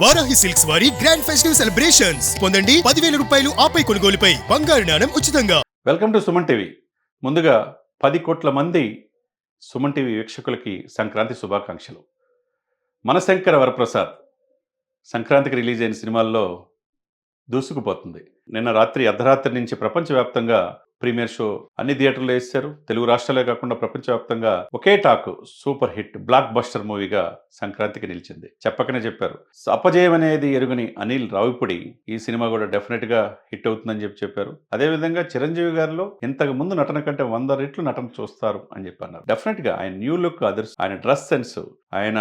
Varahi silks వారి grand festive celebrations పొందండి 10,000 రూపాయలు ఆపై కొనుగోలుపై బంగారు నాణెం ఉచితంగా. Welcome to Suman TV. ముందుగా 10 కోట్ల మంది సుమన్ టీవీ వీక్షకులకి సంక్రాంతి శుభాకాంక్షలు. మనశంకర వరప్రసాద్ సంక్రాంతికి రిలీజ్ అయిన సినిమాల్లో దూసుకుపోతుంది. నిన్న రాత్రి అర్ధరాత్రి నుంచి ప్రపంచవ్యాప్తంగా ప్రీమియర్ షో అన్ని థియేటర్లు వేశారు. తెలుగు రాష్ట్రాలే కాకుండా ప్రపంచవ్యాప్తంగా ఒకే talk super hit blockbuster మూవీగా సంక్రాంతికి నిలిచింది. చెప్పకనే చెప్పారు. అపజయం అనేది ఎరుగని అనిల్ రావిపూడి ఈ సినిమా కూడా డెఫినెట్ గా హిట్ అవుతుందని చెప్పారు. అదేవిధంగా చిరంజీవి గారిలో ఇంతకు ముందు నటన కంటే 100 రెట్లు నటన చూస్తారు అని చెప్పి అన్నారు. డెఫినెట్ గా ఆయన న్యూ లుక్ అదర్స్, ఆయన డ్రెస్ సెన్స్, ఆయన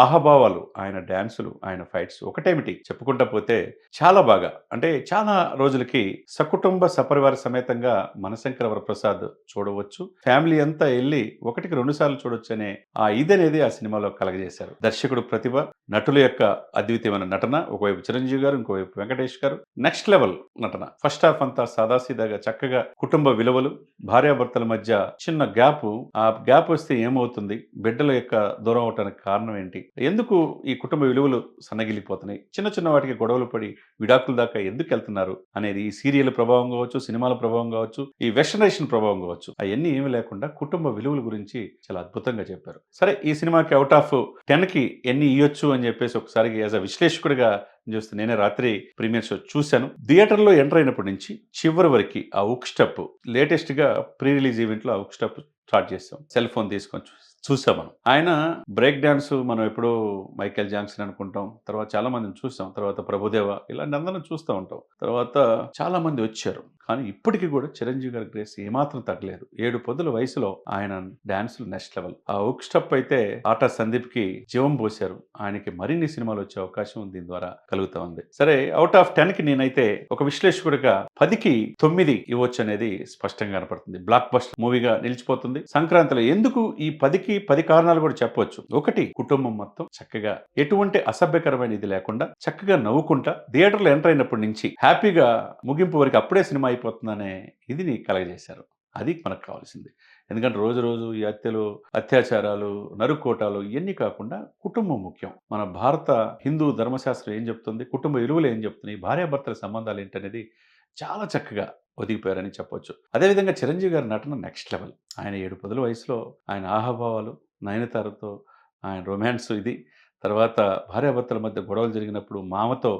ఆహభావాలు, ఆయన డ్యాన్సులు, ఆయన ఫైట్స్ ఒకటేమిటి చెప్పుకుంటా పోతే చాలా బాగా, అంటే చాలా రోజులకి సకుటుంబ సపరివార సమేతంగా మనశంకర వరప్రసాద్ చూడవచ్చు. ఫ్యామిలీ అంతా వెళ్ళి 1కి 2 సార్లు చూడొచ్చు అనే ఆ ఇదనేది ఆ సినిమాలో కలగజేశారు. దర్శకుడు ప్రతిభ, నటుల యొక్క అద్వితీయమైన నటన, ఒకవైపు చిరంజీవి గారు, ఇంకోవైపు వెంకటేష్ గారు నెక్స్ట్ లెవెల్ నటన. ఫస్ట్ హాఫ్ అంతా సాదాసీదాగా చక్కగా కుటుంబ విలువలు, భార్యాభర్తల మధ్య చిన్న గ్యాప్, ఆ గ్యాప్ వస్తే ఏమవుతుంది, బిడ్డల యొక్క దూరం అవటానికి కారణం ఏంటి, ఎందుకు ఈ కుటుంబ విలువలు సన్నగిలిపోతున్నాయి, చిన్న చిన్న వాటికి గొడవలు పడి విడాకుల దాకా ఎందుకు వెళ్తున్నారు అనేది ఈ సీరియల్ ప్రభావం కావచ్చు, సినిమాల ప్రభావం కావచ్చు, ఈ వెస్టర్నైజేషన్ ప్రభావం కావచ్చు, అవన్నీ ఏమీ లేకుండా కుటుంబ విలువల గురించి చాలా అద్భుతంగా చెప్పారు. సరే, ఈ సినిమాకి అవుట్ ఆఫ్ 10కి ఎన్ని ఇవ్వచ్చు అని చెప్పేసి ఒకసారి యాజ్ అ విశ్లేషకుడిగా చూస్తే, నేనే రాత్రి ప్రీమియర్ షో చూశాను. థియేటర్లో ఎంటర్ అయినప్పటి నుంచి చివరి వరకు ఆ ఉక్ స్టెప్, లేటెస్ట్ గా ప్రీ రిలీజ్ ఈవెంట్ లో ఆ ఉక్ స్టెప్ స్టార్ట్ చేస్తాం. సెల్ ఫోన్ తీసుకొని చూసాం. ఆయన బ్రేక్ డాన్స్ మనం ఎప్పుడో మైకేల్ జాక్సన్ అనుకుంటాం, తర్వాత చాలా మందిని చూస్తాం, తర్వాత ప్రభుదేవ, ఇలాంటి అందరం చూస్తూ ఉంటాం. తర్వాత చాలా మంది వచ్చారు, కానీ ఇప్పటికీ కూడా చిరంజీవి గారి గ్రేస్ ఏమాత్రం తగ్గలేదు. 7 పొద్దుల వయసులో ఆయన డాన్సులు నెక్స్ట్ లెవెల్. ఆ ఉక్ స్టెప్ అయితే ఆటా సందీప్ కి జీవం పోశారు. ఆయనకి మరిన్ని సినిమాలు వచ్చే అవకాశం దీని ద్వారా కలుగుతా ఉంది. సరే, అవుట్ ఆఫ్ 10కి నేనైతే ఒక విశ్లేషకుడిగా 10కి 9 ఇవ్వచ్చు అనేది స్పష్టంగా కనపడుతుంది. బ్లాక్ బస్టర్ మూవీగా నిలిచిపోతుంది. సంక్రాంతిలో ఎందుకు ఈ 10కి 10 కారణాలు కూడా చెప్పవచ్చు. ఒకటి, కుటుంబం మొత్తం చక్కగా ఎటువంటి అసభ్యకరమైన ఇది లేకుండా చక్కగా నవ్వుకుంటా థియేటర్లో ఎంటర్ అయినప్పటి నుంచి హ్యాపీగా ముగింపు వరకు అప్పుడే సినిమా అయిపోతుందనే ఇది కలగజేశారు. అది మనకు కావాల్సింది. ఎందుకంటే రోజు రోజు ఈ హత్యలు, అత్యాచారాలు, నరుక్కోటాలు ఇవన్నీ కాకుండా కుటుంబం ముఖ్యం. మన భారత హిందూ ధర్మశాస్త్రం ఏం చెప్తుంది, కుటుంబ విలువలు ఏం చెప్తున్నాయి, భార్యాభర్తల సంబంధాలు ఏంటనేది చాలా చక్కగా ఒదిగిపోయారని చెప్పొచ్చు. అదేవిధంగా చిరంజీవి గారి నటన నెక్స్ట్ లెవెల్. ఆయన 7 పదుల వయసులో ఆయన ఆహాభావాలు, నయనతారతో ఆయన రొమాన్స్ ఇది, తర్వాత భార్యాభర్తల మధ్య గొడవలు జరిగినప్పుడు మామతో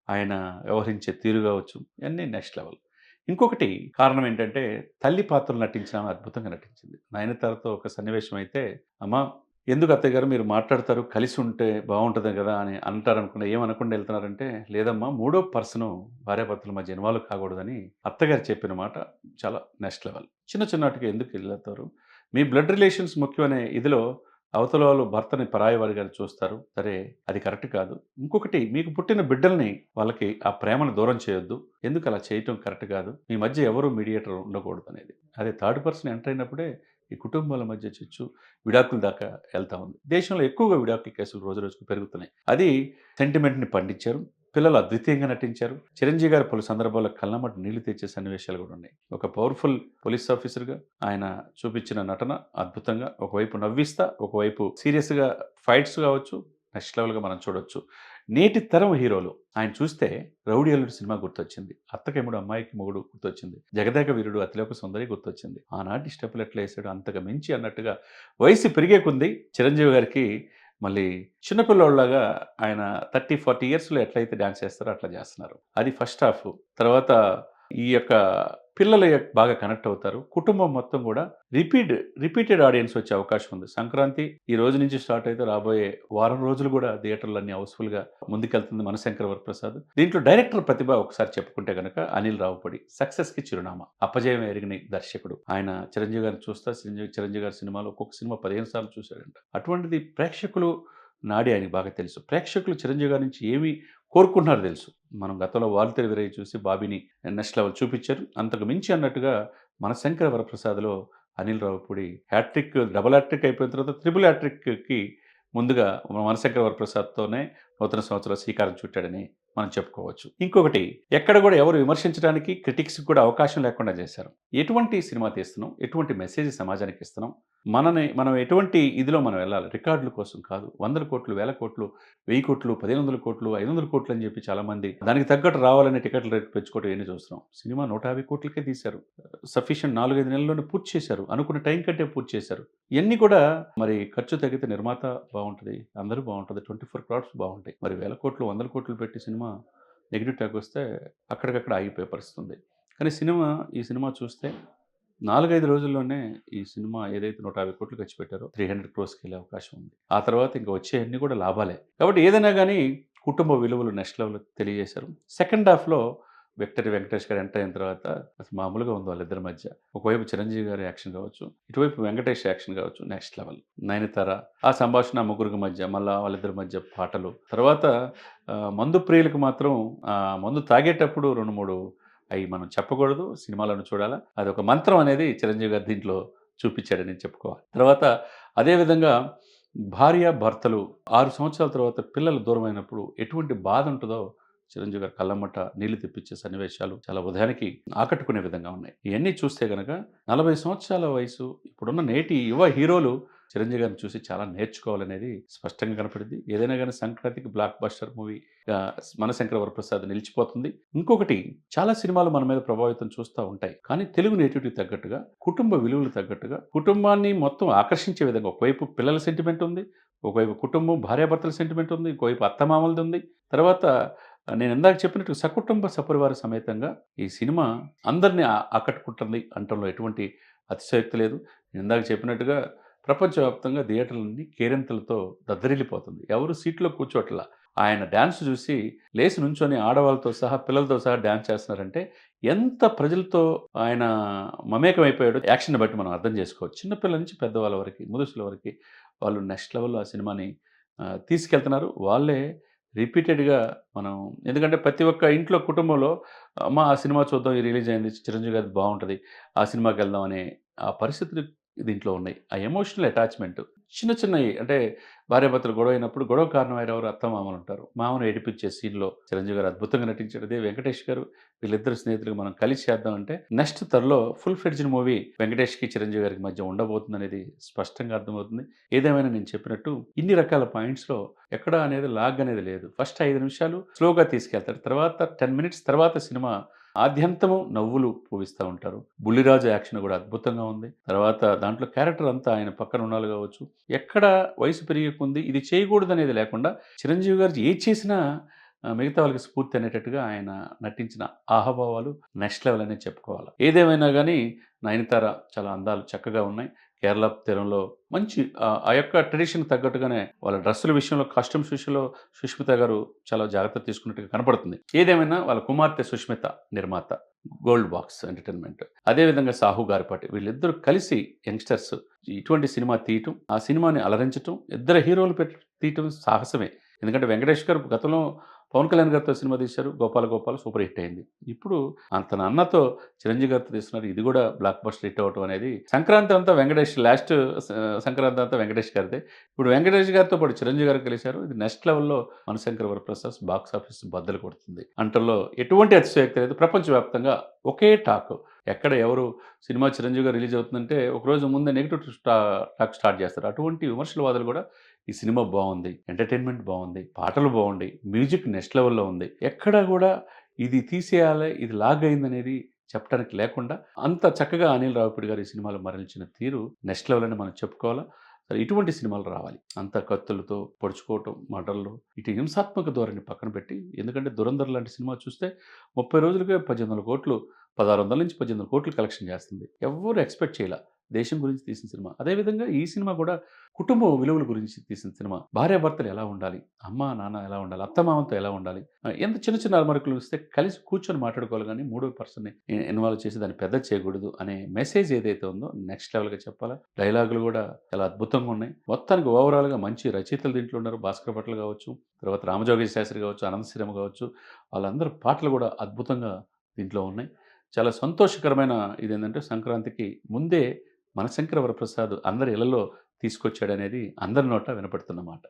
ఆయన వ్యవహరించే తీరు కావచ్చు, ఇవన్నీ నెక్స్ట్ లెవెల్. ఇంకొకటి కారణం ఏంటంటే, తల్లి పాత్రలు నటించిన ఆమె అద్భుతంగా నటించింది. నయనతారతో ఒక సన్నివేశం అయితే, అమ్మ ఎందుకు అత్తయ్య గారు మీరు మాట్లాడతారు, కలిసి ఉంటే బాగుంటుంది కదా అని అంటారనుకున్నా, ఏమనకుండా వెళ్తున్నారంటే, లేదమ్మా మూడో పర్సను భార్యాభర్తల మధ్య ఇన్వాల్వ్ కాకూడదని అత్తగారు చెప్పిన మాట చాలా నెక్స్ట్ లెవెల్. చిన్న చిన్నటికి ఎందుకు వెళ్తారు, మీ బ్లడ్ రిలేషన్స్ ముఖ్యమనే ఇదిలో అవతల వాళ్ళు భర్తని పరాయి వారిగా చూస్తారు. సరే, అది కరెక్ట్ కాదు. ఇంకొకటి, మీకు పుట్టిన బిడ్డల్ని వాళ్ళకి ఆ ప్రేమను దూరం చేయొద్దు, ఎందుకు అలా చేయటం కరెక్ట్ కాదు, మీ మధ్య ఎవరు మీడియేటర్ ఉండకూడదు అనేది. అదే థర్డ్ పర్సన్ ఎంటర్ అయినప్పుడే ఈ కుటుంబాల మధ్య చిచ్చు విడాకుల దాకా వెళ్తా ఉంది. దేశంలో ఎక్కువగా విడాకుల కేసులు రోజు రోజుకు పెరుగుతున్నాయి. అది సెంటిమెంట్ని పండించారు. పిల్లలు అద్వితీయంగా నటించారు. చిరంజీవి గారు పలు సందర్భాల్లో కళ్ళమటి నీళ్లు తెచ్చే సన్నివేశాలు కూడా ఉన్నాయి. ఒక పవర్ఫుల్ పోలీస్ ఆఫీసర్గా ఆయన చూపించిన నటన అద్భుతంగా, ఒకవైపు నవ్విస్తా, ఒకవైపు సీరియస్గా ఫైట్స్ కావచ్చు, నెక్స్ట్ లెవెల్గా మనం చూడొచ్చు. నేటి తరం హీరోలు ఆయన చూస్తే రౌడీ అల్లుడు సినిమా గుర్తొచ్చింది, అత్తకెముడు అమ్మాయికి మొగుడు గుర్తొచ్చింది, జగదేక వీరుడు అతిలోక సుందరి గుర్తొచ్చింది. ఆనాటి స్టెప్పులు ఎట్లా వేసాడు, అంతగా మించి అన్నట్టుగా వయసు పెరిగే కొంది చిరంజీవి గారికి మళ్ళీ చిన్నపిల్లోళ్ళలాగా ఆయన 30-40 ఇయర్స్లో ఎట్లయితే డ్యాన్స్ చేస్తారో అట్లా చేస్తున్నారు. అది ఫస్ట్ హాఫ్. తర్వాత ఈ యొక్క పిల్లలు బాగా కనెక్ట్ అవుతారు. కుటుంబం మొత్తం కూడా రిపీటెడ్ ఆడియన్స్ వచ్చే అవకాశం ఉంది. సంక్రాంతి ఈ రోజు నుంచి స్టార్ట్ అయితే రాబోయే వారం రోజులు కూడా థియేటర్లన్నీ హౌస్ఫుల్గా ముందుకెళ్తుంది మనశంకర వరప్రసాద్. దీంట్లో డైరెక్టర్ ప్రతిభ ఒకసారి చెప్పుకుంటే కనుక అనిల్ రావిపూడి, సక్సెస్కి చిరునామా, అపజయం ఎరిగిన దర్శకుడు. ఆయన చిరంజీవి గారిని చూస్తా, చిరంజీవి గారి సినిమాలు ఒక్కొక్క సినిమా 15 సార్లు చూశాడంట. అటువంటిది ప్రేక్షకులు నాడి ఆయనకి బాగా తెలుసు. ప్రేక్షకులు చిరంజీవి గారి నుంచి ఏమి కోరుకుంటున్నారో తెలుసు. మనం గతంలో వాల్తేరు వీరయ్య చూసి బాబీని నెక్స్ట్ లెవెల్ చూపించారు. అంతకు మించి అన్నట్టుగా మనశంకర వరప్రసాద్లో Anil Ravipudi hat trick, double hat trick అయిపోయిన తర్వాత త్రిబుల్ హ్యాట్రిక్కి ముందుగా మనశంకర వరప్రసాద్తోనే నూతన సంవత్సరం శ్రీకారం చుట్టాడని మనం చెప్పుకోవచ్చు. ఇంకొకటి, ఎక్కడ కూడా ఎవరు విమర్శించడానికి, క్రిటిక్స్‌కి కూడా అవకాశం లేకుండా చేశారు. ఎటువంటి సినిమా తీస్తున్నాం? ఎటువంటి మెసేజ్ సమాజానికి ఇస్తున్నాం? మనం ఎటువంటి ఇదిలో మనం వెళ్ళాలి? రికార్డుల కోసం కాదు. 100,00,00,000, 1,000,00,00,000, 1,000,00,00,000, 1,500,00,00,000, 500,00,00,000 అని చెప్పి చాలామంది దానికి తగ్గట్టు రావాలని టికెట్ల రేట్లు పెంచుకోవడం ఇవన్నీ చూస్తున్నాం. సినిమా 150,00,00,000కే తీశారు. సఫిషియెంట్ 4, 5 నెలల్లోనే పూర్తి చేశారు. అనుకున్న టైం కంటే పూర్తి చేశారు. ఇయన్నీ కూడా మరి ఖర్చు తగ్గితే నిర్మాత బావుంటది. అందరూ బావుంటది. 24 క్రౌడ్స్ బావుంటాయి. మరి వేల కోట్లు, వందల కోట్లు పెట్టి సినిమా నెగెటివ్ టాక్ వస్తే అక్కడికక్కడ ఆగిపోయే పరిస్థితి ఉంది. కానీ ఈ సినిమా చూస్తే 4, 5 రోజుల్లోనే ఈ సినిమా ఏదైతే 150,00,00,000 ఖర్చు పెట్టారో 300 క్రోర్స్‌కెళ్ళే అవకాశం ఉంది. ఆ తర్వాత ఇంక వచ్చేయన్నీ కూడా లాభాలే. కాబట్టి ఏదైనా గానీ కుటుంబ విలువలు నెక్స్ట్ లెవెల్ తెలియజేశారు. సెకండ్ హాఫ్‌లో విక్టరీ వెంకటేష్ గారు ఎంటర్ అయిన తర్వాత అసలు మామూలుగా ఉంది వాళ్ళిద్దరి మధ్య. ఒకవైపు చిరంజీవి గారి యాక్షన్ కావచ్చు, ఇటువైపు వెంకటేష్ యాక్షన్ కావచ్చు నెక్స్ట్ లెవెల్. నయనతార ఆ సంభాషణ ముగ్గురికి మధ్య, మళ్ళా వాళ్ళిద్దరి మధ్య పాటలు. తర్వాత మందు ప్రియులకు మాత్రం మందు తాగేటప్పుడు 2, 3 అయి మనం చెప్పకూడదు. సినిమాలను చూడాలా. అదొక మంత్రం అనేది చిరంజీవి గారు దీంట్లో చూపిచ్చాడని చెప్పుకోవాలి. తర్వాత అదే విధంగా భార్యాభర్తలు 6 సంవత్సరాల తర్వాత పిల్లలు దూరమైనప్పుడు ఎటువంటి బాధ ఉంటదో చిరంజీవి గారు కళ్ళమ్మట నీళ్లు తెప్పించే సన్నివేశాలు చాలా ఉదయానికి ఆకట్టుకునే విధంగా ఉన్నాయి. ఇయన్నీ చూస్తే గనక 40 సంవత్సరాల వయసు ఇప్పుడున్న నేటి యువ హీరోలు చిరంజీవి గారిని చూసి చాలా నేర్చుకోవాలనేది స్పష్టంగా కనపడింది. ఏదైనా గానీ సంక్రాంతికి బ్లాక్ బస్టర్ మూవీగా మనశంకర వరప్రసాద్ నిలిచిపోతుంది. ఇంకొకటి, చాలా సినిమాలు మన మీద ప్రభావితం చూస్తా ఉంటాయి. కానీ తెలుగు నేటివిటీకి తగ్గట్టుగా, కుటుంబ విలువలకు తగ్గట్టుగా, కుటుంబాన్ని మొత్తం ఆకర్షించే విధంగా ఒకవైపు పిల్లల సెంటిమెంట్ ఉంది. ఒకవైపు కుటుంబం భార్యాభర్తల సెంటిమెంట్ ఉంది. ఇంకోవైపు అత్తమామలది ఉంది. తర్వాత నేను ఇందాక చెప్పినట్టు సకుటుంబ సపరివార సమేతంగా ఈ సినిమా అందరిని ఆకట్టుకుంటుంది అనటంలో ఎటువంటి అతిశయోక్తి లేదు. నేను ఇందాక చెప్పినట్టుగా ప్రపంచవ్యాప్తంగా థియేటర్లన్నీ కేరింతలతో దద్దరిల్లిపోతుంది. ఎవరు సీట్లో కూర్చోట్లా. ఆయన డాన్స్ చూసి లేసి నుంచొని ఆడవాళ్ళతో సహా, పిల్లలతో సహా డాన్స్ చేస్తున్నారంటే ఎంత ప్రజలతో ఆయన మమేకమైపోయాడో యాక్షన్‌ని బట్టి మనం అర్థం చేసుకోవచ్చు. చిన్న పిల్లల నుంచి పెద్దవాళ్ళ వరకి, ముదుసుల వరకి వాళ్ళు నెక్స్ట్ లెవెల్‌లో ఆ సినిమాని తీసుకెళ్తున్నారు. వాళ్ళే రిపీటెడ్‌గా మనం, ఎందుకంటే ప్రతి ఒక్క ఇంట్లో కుటుంబంలో అమ్మ ఆ సినిమా చూద్దాం, రిలీజ్ అయింది, చిరంజీవి గారిది బావుంటది, ఆ సినిమాకెళ్దాం అనే ఆ పరిస్థితులు దీంట్లో ఉన్నాయి. ఆ ఎమోషనల్ అటాచ్‌మెంట్ చిన్న చిన్నయి, అంటే భార్యాభర్తలు గొడవైనప్పుడు గొడవ కారణమైన ఎవరు అత్తమామలుంటారు. మామను ఏడిపించే సీన్‌లో చిరంజీవి గారు అద్భుతంగా నటించారు. అదే వెంకటేష్ గారు వీళ్ళిద్దరు స్నేహితులుగా మనం కలిసి చేద్దాం అంటే నెక్స్ట్ త్వరలో ఫుల్ ఫ్లెడ్జ్డ్ మూవీ వెంకటేష్‌కి, చిరంజీవి గారికి మధ్య ఉండబోతుందనేది స్పష్టంగా అర్థమవుతుంది. ఏదేమైనా నేను చెప్పినట్టు ఇన్ని రకాల పాయింట్స్‌లో ఎక్కడ అనేది లాగ్ అనేది లేదు. ఫస్ట్ 5 నిమిషాలు స్లోగా తీసుకెళ్తారు. తర్వాత 10 మినిట్స్ తర్వాత సినిమా ఆద్యంతము నవ్వులు పూవిస్తా ఉంటారు. బుల్లిరాజు యాక్షన్ కూడా అద్భుతంగా ఉంది. తర్వాత దాంట్లో క్యారెక్టర్ అంతా ఆయన పక్కన ఉన్నాలు కావచ్చు. ఎక్కడ వయసు పెరిగే కొంది ఇది చేయకూడదనేది లేకుండా చిరంజీవి గారు ఏది చేసినా మిగతా వాళ్ళకి స్ఫూర్తి అనేటట్టుగా ఆయన నటించిన ఆహాభావాలు నెక్స్ట్ లెవెల్ అనే చెప్పుకోవాలి. ఏదేమైనా గానీ నయనతార చాలా అందాలు చక్కగా ఉన్నాయి. కేరళ తీరంలో మంచి ఆ యొక్క ట్రెడిషన్‌కి తగ్గట్టుగానే వాళ్ళ డ్రెస్సుల విషయంలో, కాస్ట్యూమ్స్ విషయంలో సుష్మిత గారు చాలా జాగ్రత్త తీసుకున్నట్టుగా కనపడుతుంది. ఏదేమైనా వాళ్ళ కుమార్తె సుష్మిత నిర్మాత, గోల్డ్ బాక్స్ ఎంటర్‌టైన్‌మెంట్. అదేవిధంగా సాహు గారిపాటి వీళ్ళిద్దరూ కలిసి యంగ్‌స్టర్స్ ఇటువంటి సినిమా తీయటం, ఆ సినిమాని అలరించటం, ఇద్దరు హీరోలు పెట్టి తీయటం సాహసమే. ఎందుకంటే వెంకటేష్ గారు గతంలో పవన్ కళ్యాణ్ గారితో సినిమా తీశారు. 'గోపాల గోపాల' సూపర్ హిట్ అయింది. ఇప్పుడు తన అన్నతో చిరంజీవి గారితో తీస్తున్నారు. ఇది కూడా బ్లాక్ బస్టర్ హిట్ అవ్వటం అనేది, సంక్రాంతి అంతా వెంకటేష్, లాస్ట్ సంక్రాంతి అంతా వెంకటేష్ గారిదే. ఇప్పుడు వెంకటేష్ గారితో పాటు చిరంజీవి గారు కలిశారు. ఇది నెక్స్ట్ లెవెల్‌లో మనశంకర వరప్రసాద్ బాక్స్ ఆఫీస్ బద్దలు కొడుతుంది అంటల్లో ఎటువంటి అతిశయోక్తి లేదు. ప్రపంచవ్యాప్తంగా ఒకే టాక్. ఎక్కడ ఎవరు సినిమా చిరంజీవి గారు రిలీజ్ అవుతుందంటే ఒకరోజు ముందే నెగెటివ్ టాక్ స్టార్ట్ చేస్తారు. అటువంటి విమర్శల వాదులు కూడా ఈ సినిమా బావుంది, ఎంటర్‌టైన్‌మెంట్ బావుంది, పాటలు బావుండాయి, మ్యూజిక్ నెక్స్ట్ లెవెల్‌లో ఉంది, ఎక్కడా గూడా ఇది తీసేయాలి, ఇది లాగ్ అయిందనేది చెప్పడానికి లేకుండా అంత చక్కగా అనిల్ రావిపూడి గారు ఈ సినిమాలో మరలించిన తీరు నెక్స్ట్ లెవెల్ అని మనం చెప్పుకోవాలా. మరి ఇటువంటి సినిమాలు రావాలి. అంతా కత్తులతో పొడుచుకోవటం, మర్డర్‌లు, ఇటు హింసాత్మక ధోరణి పక్కన పెట్టి, ఎందుకంటే 'దురంధర్' లాంటి సినిమా చూస్తే 30 రోజులకే 18,000,00,000, 1,600-1,800 కలెక్షన్ చేస్తుంది. ఎవ్వరు ఎక్స్‌పెక్ట్ చేయలా. దేశం గురించి తీసిన సినిమా. అదేవిధంగా ఈ సినిమా కూడా కుటుంబ విలువల గురించి తీసిన సినిమా. భార్యాభర్తలు ఎలా ఉండాలి? అమ్మ, నాన్న ఎలా ఉండాలి? అత్తమామలతో ఎలా ఉండాలి? ఎంత చిన్న చిన్న అలమరికలు వస్తే కలిసి కూర్చొని మాట్లాడుకోవాలి గానీ, మూడో పర్సన్‌ని ఇన్వాల్వ్ చేసి దాన్ని పెద్దది చేయకూడదు అనే మెసేజ్ ఏదైతే ఉందో నెక్స్ట్ లెవెల్‌గా చెప్పాలా. డైలాగులు కూడా చాలా అద్భుతంగా ఉన్నాయి. మొత్తానికి ఓవరాల్‌గా మంచి రచయితలు దీంట్లో ఉన్నారు. భాస్కర్ భట్ల కావచ్చు, తర్వాత రామజోగయ్య శాస్త్రి కావచ్చు, అనంత శ్రీరామ్ కావచ్చు, వాళ్ళందరి పాటలు కూడా అద్భుతంగా దీంట్లో ఉన్నాయి. చాలా సంతోషకరమైన ఇదేంటంటే సంక్రాంతికి ముందే మనశంకర వరప్రసాద్ అందరి ఇళ్లలో తీసుకొచ్చాడనేది అందరి నోట వినపడుతున్న మాట.